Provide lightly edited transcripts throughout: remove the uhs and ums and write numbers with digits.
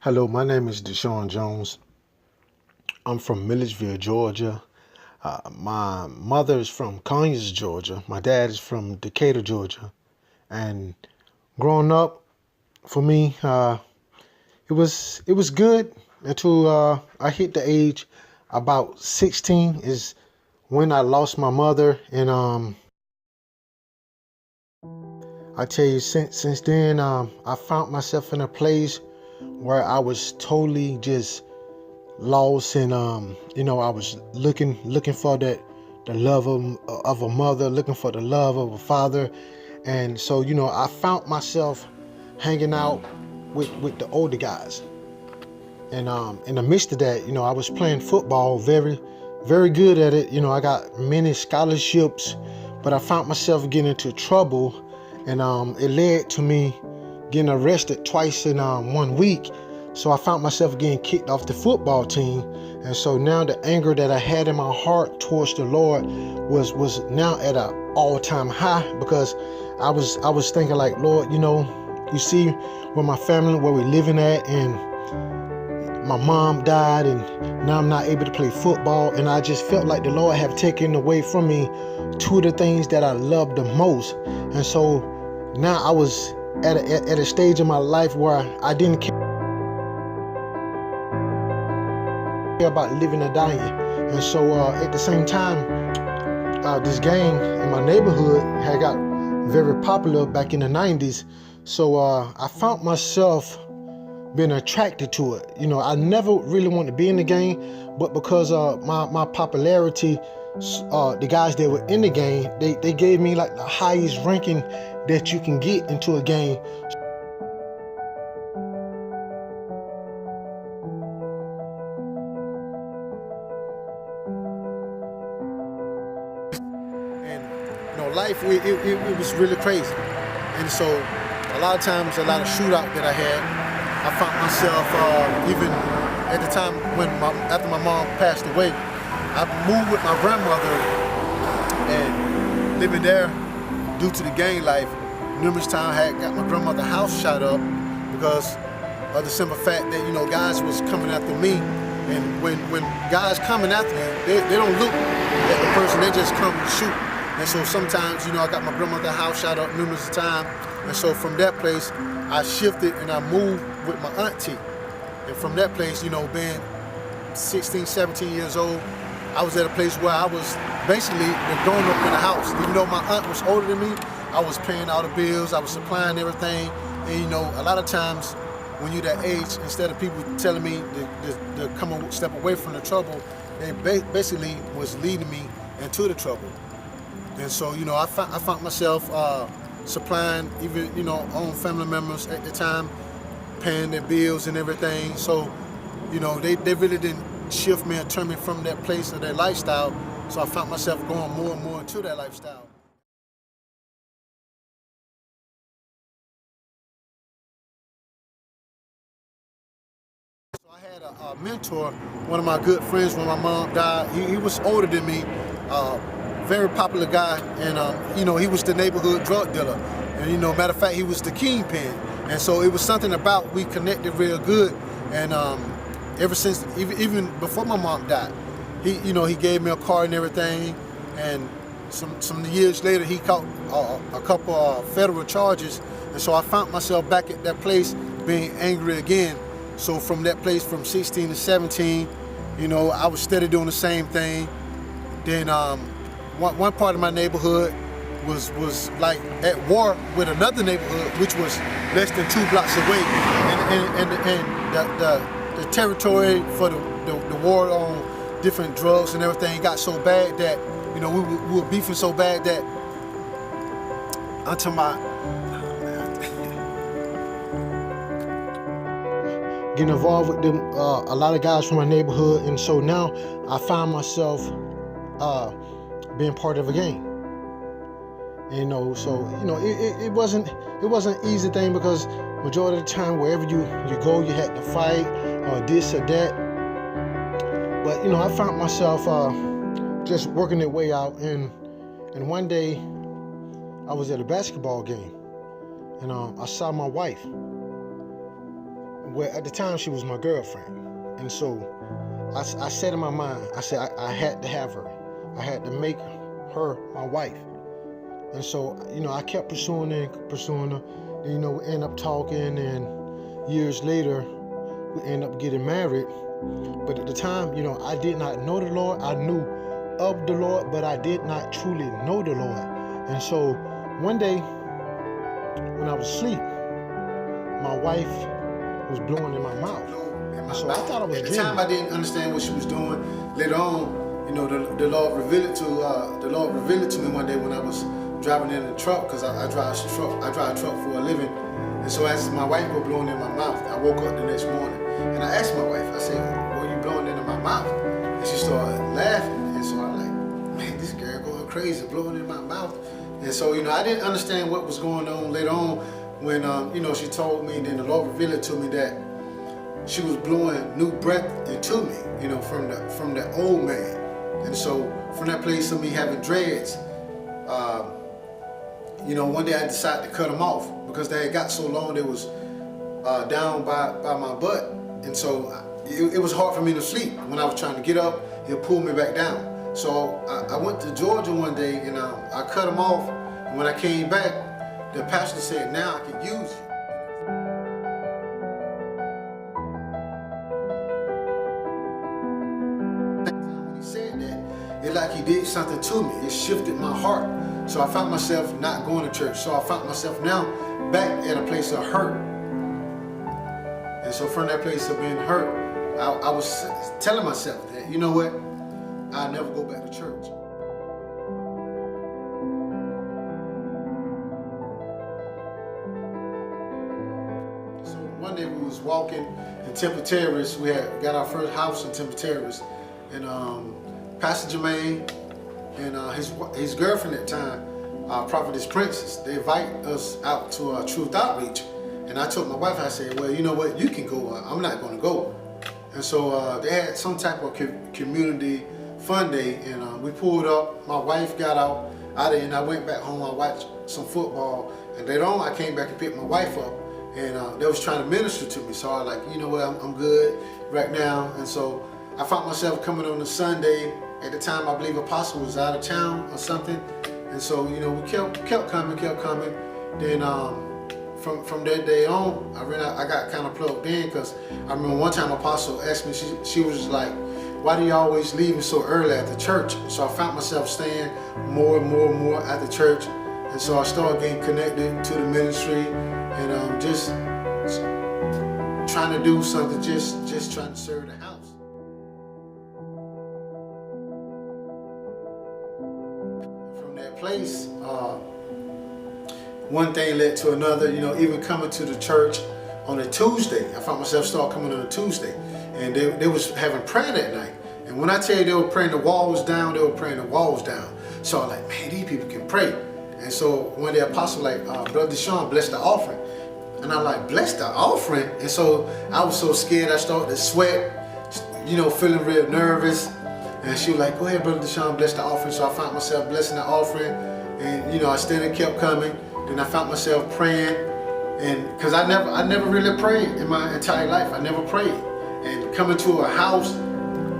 Hello, my name is Deshaun Jones. I'm from Milledgeville, Georgia. My mother is from Conyers, Georgia. My dad is from Decatur, Georgia. And growing up, for me, it was good until I hit the age about 16 is when I lost my mother. And I tell you, since then, I found myself in a place where I was totally just lost, and I was looking for the love of a mother, looking for the love of a father. And so I found myself hanging out with the older guys. And in the midst of that, I was playing football, very very good at it. I got many scholarships, but I found myself getting into trouble. And it led to me getting arrested twice in 1 week. So I found myself getting kicked off the football team. And so now the anger that I had in my heart towards the Lord was now at an all-time high, because I was thinking like, Lord, you see where my family, where we living at, and my mom died, and now I'm not able to play football. And I just felt like the Lord have taken away from me two of the things that I love the most. And so now I was at a stage in my life where I didn't care about living or dying. And so at the same time, this gang in my neighborhood had got very popular back in the 90s. So I found myself being attracted to it. I never really wanted to be in the gang, but because my popularity, the guys that were in the gang, they gave me like the highest ranking that you can get into a gang. And life, it was really crazy. And so a lot of times, a lot of shootout that I had, I found myself even at the time when after my mom passed away, I moved with my grandmother, and living there due to the gang life, numerous times I had got my grandmother's house shot up because of the simple fact that guys was coming after me. And when guys coming after you, they don't look at the person, they just come and shoot. And so sometimes, I got my grandmother's house shot up numerous times. And so from that place, I shifted and I moved with my auntie. And from that place, being 16, 17 years old, I was at a place where I was basically growing up in the house. Even though my aunt was older than me, I was paying all the bills, I was supplying everything. And a lot of times when you're that age, instead of people telling me to come and step away from the trouble, they basically was leading me into the trouble. And so, I found myself supplying even, own family members at the time, paying their bills and everything. So, they really didn't shift me and turn me from that place or that lifestyle. So I found myself going more and more into that lifestyle. So I had a mentor, one of my good friends when my mom died. He was older than me, very popular guy, and he was the neighborhood drug dealer. And matter of fact, he was the kingpin. And so it was something about we connected real good. And ever since, even before my mom died, he gave me a car and everything. And some years later, he caught a couple of federal charges. And so I found myself back at that place being angry again. So from that place, from 16 to 17, I was steady doing the same thing. Then one part of my neighborhood was like at war with another neighborhood, which was less than 2 blocks away. And the territory for the war on different drugs and everything got so bad that we were beefing so bad that until getting involved with them, a lot of guys from my neighborhood. And so now I find myself being part of a gang. So it wasn't an easy thing, because majority of the time wherever you go, you had to fight or this or that. But I found myself just working their way out. And one day I was at a basketball game, and I saw my wife. well, at the time she was my girlfriend. And so I said in my mind, I said I had to have her. I had to make her my wife. And so, I kept pursuing her. We end up talking, and years later, we end up getting married. But at the time, I did not know the Lord. I knew of the Lord, but I did not truly know the Lord. And so one day, when I was asleep, my wife was blowing in my mouth. So I thought I was dreaming. At the time, I didn't understand what she was doing. Later on, the Lord revealed it to me one day when I was driving in the truck, because I drive a truck for a living. And so as my wife was blowing in my mouth, I woke up the next morning and I asked my wife, I said, "What are you blowing into my mouth?" And she started laughing. And so I'm like, man, this girl going crazy, blowing in my mouth. And so, I didn't understand what was going on. Later on, when, she told me, then the Lord revealed it to me that she was blowing new breath into me, from the old man. And so from that place of me having dreads, one day I decided to cut them off because they had got so long they was down by my butt. And so it was hard for me to sleep. When I was trying to get up, it pulled me back down. So I went to Georgia one day and I cut them off. And when I came back, the pastor said, "Now I can use you." When he said that, it like he did something to me. It shifted my heart. So I found myself not going to church. So I found myself now back at a place of hurt. And so from that place of being hurt, I was telling myself that, you know what? I'll never go back to church. So one day we was walking in Temple Terrace. We had got our first house in Temple Terrace. And Pastor Jermaine and his girlfriend at the time, Prophetess Princess, they invite us out to Truth Outreach. And I told my wife, I said, "Well, you know what, you can go, I'm not going to go." And so they had some type of community fun day, and we pulled up. My wife got out of there, and I went back home. I watched some football, and later on I came back and picked my wife up, and they was trying to minister to me. So I was like, you know what, I'm good right now. And so I found myself coming on a Sunday. At the time, I believe Apostle was out of town or something. And so, we kept coming. Then from that day on, I got kind of plugged in, because I remember one time Apostle asked me, she was just like, "Why do you always leave me so early at the church?" So I found myself staying more and more at the church. And so I started getting connected to the ministry, and just trying to do something, just trying to serve the house. Place, one thing led to another, even coming to the church on a Tuesday. I found myself start coming on a Tuesday, and they was having prayer that night. And when I tell you they were praying the walls down, they were praying the walls down. So I'm like, man, these people can pray. And so when the apostle Brother Deshaun, bless the offering. And I'm like, bless the offering? And so I was so scared, I started to sweat, feeling real nervous. And she was like, "Go ahead, Brother Deshaun, bless the offering." So I found myself blessing the offering, and I still kept coming. Then I found myself praying, and because I never really prayed in my entire life. I never prayed. And coming to a house,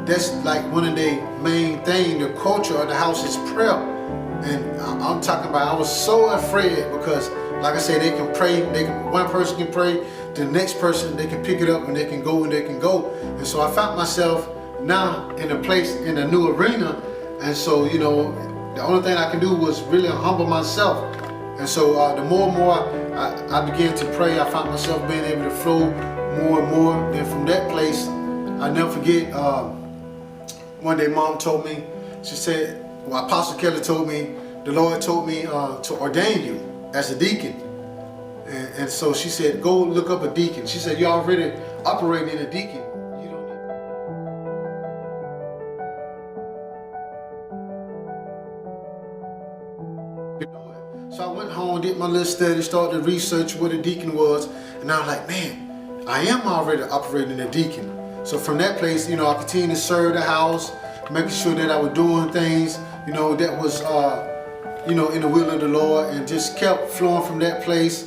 that's like one of the main things. The culture of the house is prayer, and I'm talking about, I was so afraid, because, like I said, they can pray. One person can pray, the next person they can pick it up and they can go. And so I found myself now in a new arena. And so, the only thing I can do was really humble myself. And so the more and more I began to pray, I found myself being able to flow more and more. Then from that place, I never forget, one day Mom told me, she said, Apostle Kelly told me, the Lord told me to ordain you as a deacon. And so she said, "Go look up a deacon." She said, "You're already operating a deacon. So I went home, did my little study, started to research what a deacon was, and I was like, man, I am already operating a deacon. So from that place, I continued to serve the house, making sure that I was doing things, that was, in the will of the Lord, and just kept flowing from that place.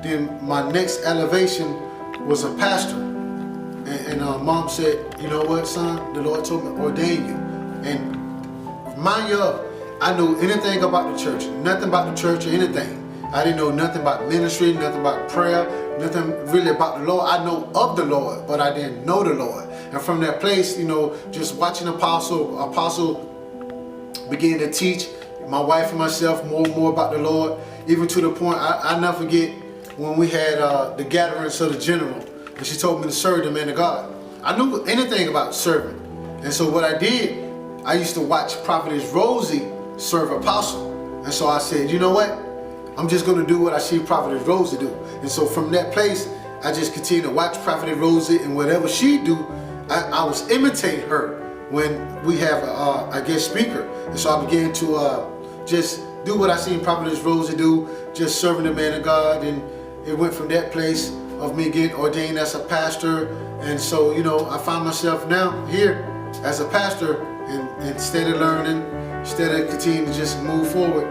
Then my next elevation was a pastor. And mom said, you know what, son? The Lord told me to ordain you. And mind you, I knew anything about the church, nothing about the church or anything. I didn't know nothing about ministry, nothing about prayer, nothing really about the Lord. I know of the Lord, but I didn't know the Lord. And from that place, you know, just watching Apostle began to teach my wife and myself more and more about the Lord, even to the point, I never forget when we had the gatherings of the general, and she told me to serve the man of God. I knew anything about serving. And so what I did, I used to watch Prophetess Rosie serve Apostle. And so I said, you know what? I'm just going to do what I see Prophetess Rosie do. And so from that place, I just continued to watch Prophetess Rosie, and whatever she do, I was imitating her when we have a guest speaker. And so I began to just do what I seen Prophetess Rosie do, just serving the man of God. And it went from that place of me getting ordained as a pastor. And so, you know, I find myself now here as a pastor, and instead of learning, instead of continuing to just move forward,